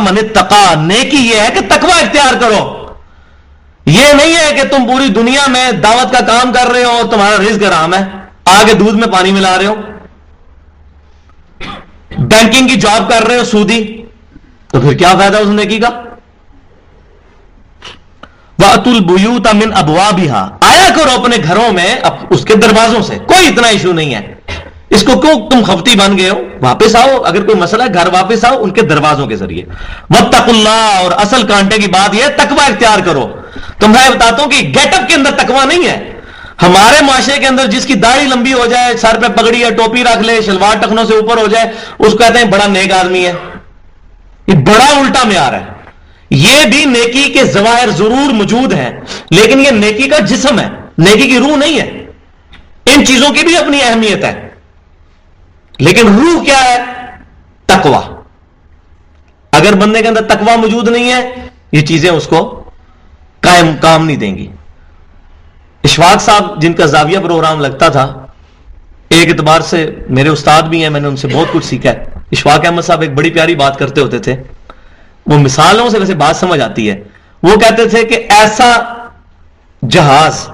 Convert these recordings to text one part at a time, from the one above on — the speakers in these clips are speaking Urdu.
من اتقى، نیکی یہ ہے کہ تقوی اختیار کرو. یہ نہیں ہے کہ تم پوری دنیا میں دعوت کا کام کر رہے ہو اور تمہارا رزق حرام ہے، آگے دودھ میں پانی ملا رہے ہو، بینکنگ کی جاب کر رہے ہو سودی، تو پھر کیا فائدہ اس نیکی کا؟ وَأْتُوا الْبُيُوتَ مِنْ أَبْوَابِهَا، آیا کرو اپنے گھروں میں اس کے دروازوں سے، کوئی اتنا ایشو نہیں ہے. اس کو کیوں تم خفتی بن گئے ہو؟ واپس آؤ، اگر کوئی مسئلہ ہے گھر واپس آؤ ان کے دروازوں کے ذریعے. وَاتَّقُوا اللَّهَ، اور اصل کانٹے کی بات یہ ہے تقوی اختیار کرو. تو میں بتاتا ہوں کہ گیٹ اپ کے اندر تقوی نہیں ہے. ہمارے معاشرے کے اندر جس کی داڑھی لمبی ہو جائے، سر پہ پگڑی یا ٹوپی رکھ لے، شلوار ٹخنوں سے اوپر ہو جائے، اس کو کہتے ہیں بڑا نیک آدمی ہے. یہ بڑا الٹا معیار ہے. یہ بھی نیکی کے ظواہر ضرور موجود ہیں، لیکن یہ نیکی کا جسم ہے، نیکی کی روح نہیں ہے. ان چیزوں کی بھی اپنی اہمیت ہے، لیکن روح کیا ہے؟ تقوی. اگر بندے کے اندر تقوی موجود نہیں ہے، یہ چیزیں اس کو کام نہیں دیں گی. اشفاق صاحب جن کا زاویہ پروگرام لگتا تھا، ایک اعتبار سے میرے استاد بھی ہیں، میں نے ان سے بہت کچھ سیکھا ہے. اشفاق احمد صاحب ایک بڑی پیاری بات کرتے ہوتے تھے، وہ مثالوں سے ویسے بات سمجھ آتی ہے. وہ کہتے تھے کہ ایسا جہاز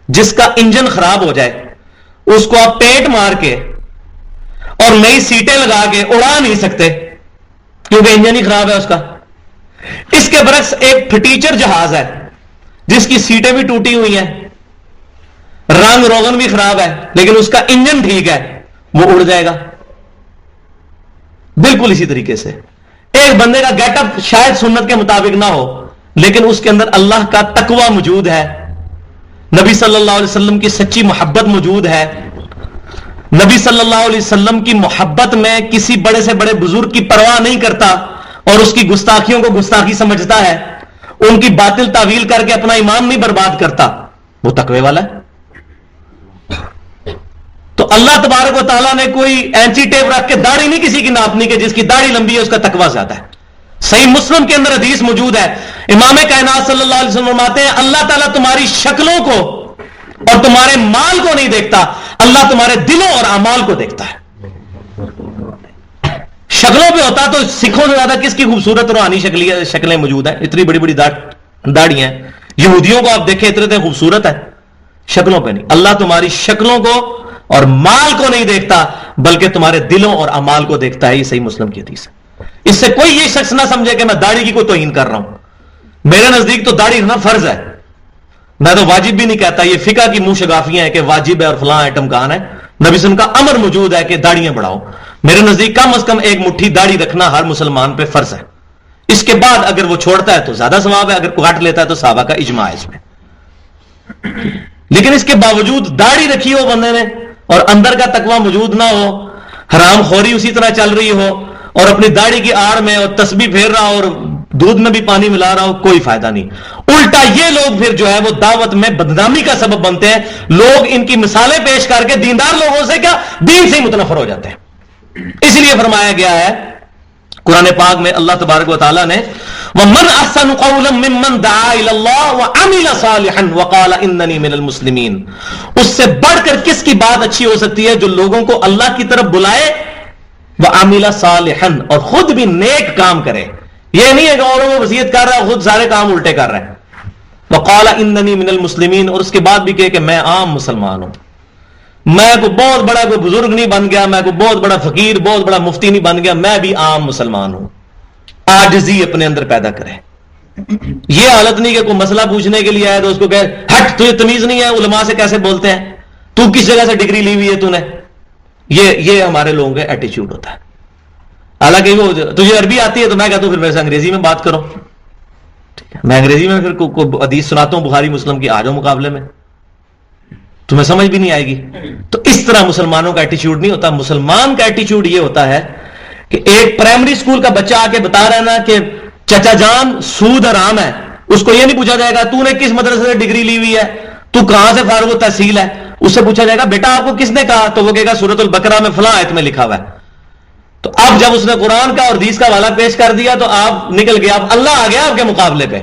جس کا انجن خراب ہو جائے، اس کو آپ پینٹ مار کے اور نئی سیٹیں لگا کے اڑا نہیں سکتے کیونکہ انجن ہی خراب ہے اس کا. اس کے برعکس ایک پھٹیچر جہاز ہے جس کی سیٹیں بھی ٹوٹی ہوئی ہیں، رنگ روغن بھی خراب ہے، لیکن اس کا انجن ٹھیک ہے، وہ اڑ جائے گا. بالکل اسی طریقے سے ایک بندے کا گیٹ اپ شاید سنت کے مطابق نہ ہو، لیکن اس کے اندر اللہ کا تقوی موجود ہے، نبی صلی اللہ علیہ وسلم کی سچی محبت موجود ہے. نبی صلی اللہ علیہ وسلم کی محبت میں کسی بڑے سے بڑے بزرگ کی پرواہ نہیں کرتا اور اس کی گستاخیوں کو گستاخی سمجھتا ہے، ان کی باطل تعویل کر کے اپنا ایمان نہیں برباد کرتا، وہ تقوی والا ہے. تو اللہ تبارک و تعالیٰ نے کوئی اینچی ٹیپ رکھ کے داڑھی نہیں کسی کی ناپنی کہ جس کی داڑھی لمبی ہے اس کا تقوی زیادہ ہے. صحیح مسلم کے اندر حدیث موجود ہے، امام کائنات صلی اللہ علیہ وسلم فرماتے ہیں اللہ تعالیٰ تمہاری شکلوں کو اور تمہارے مال کو نہیں دیکھتا، اللہ تمہارے دلوں اور اعمال کو دیکھتا ہے. شکلوں پہ ہوتا تو سکھوں سے زیادہ کس کی خوبصورت روحانی شکلیں موجود ہیں، اتنی بڑی بڑی داڑھی ہیں. یہودیوں کو آپ دیکھیں اتنے خوبصورت ہے، شکلوں پہ نہیں. اللہ تمہاری شکلوں کو اور مال کو نہیں دیکھتا بلکہ تمہارے دلوں اور اعمال کو دیکھتا ہے. یہ صحیح مسلم کی حدیث ہے. اس سے کوئی یہ شخص نہ سمجھے کہ میں داڑھی کی کوئی توہین کر رہا ہوں. میرے نزدیک تو داڑھی رکھنا فرض ہے، میں تو واجب بھی نہیں کہتا. یہ فقہ کی منہ شگافیاں ہیں کہ واجب ہے اور فلاں آئٹم کہاں ہے. نبی صلی اللہ علیہ وسلم کا امر موجود ہے کہ داڑیاں بڑھاؤ. میرے نزدیک کم از کم ایک مٹھی داڑھی رکھنا ہر مسلمان پہ فرض ہے. اس کے بعد اگر وہ چھوڑتا ہے تو زیادہ ثواب ہے، اگر کاٹ لیتا ہے تو صحابہ کا اجماع ہے اس میں. لیکن اس کے باوجود داڑھی رکھی ہو بندے نے اور اندر کا تقوی موجود نہ ہو، حرام خوری اسی طرح چل رہی ہو اور اپنی داڑھی کی آڑ میں اور تسبیح پھیر رہا اور دودھ میں بھی پانی ملا رہا ہو، کوئی فائدہ نہیں. الٹا یہ لوگ پھر جو ہے وہ دعوت میں بدنامی کا سبب بنتے ہیں. لوگ ان کی مثالیں پیش کر کے دیندار لوگوں سے کیا دین سے ہی متنفر ہو جاتے ہیں. اس لیے فرمایا گیا ہے قرآن پاک میں اللہ تبارک و تعالیٰ نے وَمَنْ أَحْسَنُ قَوْلًا مِّمَّنْ دَعَا إِلَى اللَّهِ وَعَمِلَ صَالِحًا وَقَالَ إِنَّنِي مِنَ الْمُسْلِمِينَ. اس سے بڑھ کر کس کی بات اچھی ہو سکتی ہے؟ جو لوگوں کو اللہ کی طرف بلائے وَعَمِلَ صَالِحًا، اور خود بھی نیک کام کرے. یہ نہیں ہے کہ اوروں کو وصیت کر رہا ہے خود سارے کام الٹے کر رہا ہے. وَقَالَ إِنَّنِي مِنَ الْمُسْلِمِينَ، اور اس کے بعد بھی کہ میں عام مسلمان ہوں، میں کوئی بہت بڑا کوئی بزرگ نہیں بن گیا، میں کوئی بہت بڑا فقیر بہت بڑا مفتی نہیں بن گیا، میں بھی عام مسلمان ہوں. عاجزی اپنے اندر پیدا کرے. یہ حالت نہیں کہ کوئی مسئلہ پوچھنے کے لیے آئے تو اس کو کہے ہٹ تجھے تمیز نہیں ہے، علماء سے کیسے بولتے ہیں، تو کس جگہ سے ڈگری لی ہوئی ہے تو نے. یہ ہمارے لوگوں کا ایٹیچیوڈ ہوتا ہے. حالانکہ وہ تجھے عربی آتی ہے تو میں کہتا ہوں پھر میرے سے انگریزی میں بات کرو، میں انگریزی میں پھر کوئی حدیث سناتا ہوں بخاری مسلم کی، آ جاؤ مقابلے میں، تمہیں سمجھ بھی نہیں آئے گی. تو اس طرح مسلمانوں کا ایٹیچیوڈ نہیں ہوتا. مسلمان کا ایٹیچیوڈ یہ ہوتا ہے کہ ایک پرائمری اسکول کا بچہ آ کے بتا رہا ہے نا کہ چچا جان سود حرام ہے، اس کو یہ نہیں پوچھا جائے گا تو نے کس مدرسے سے ڈگری لی ہوئی ہے، تو کہاں سے فارغ التحصیل ہے. اس سے پوچھا جائے گا بیٹا آپ کو کس نے کہا، تو وہ کہے گا سورۃ البقرہ میں فلاں آیت میں لکھا ہوا ہے. تو اب جب اس نے قرآن کا اور حدیث کا حوالہ پیش کر دیا تو آپ نکل گئے، اب اللہ آ گیا آپ کے مقابلے پہ.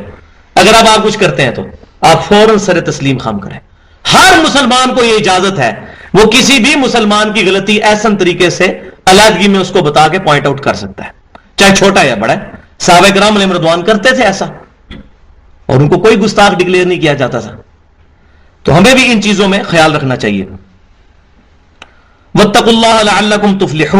اگر آپ کچھ کرتے ہیں تو آپ فوراً سر تسلیم خم کریں. ہر مسلمان کو یہ اجازت ہے وہ کسی بھی مسلمان کی غلطی احسن طریقے سے علیحدگی میں اس کو بتا کے پوائنٹ آؤٹ کر سکتا ہے، چاہے چھوٹا یا بڑا ہے۔ صحابہ کرام علیہم رضوان کرتے تھے ایسا، اور ان کو کوئی گستاخ ڈکلیئر نہیں کیا جاتا تھا۔ تو ہمیں بھی ان چیزوں میں خیال رکھنا چاہیے۔ واتقوا اللہ لعلکم تفلحون۔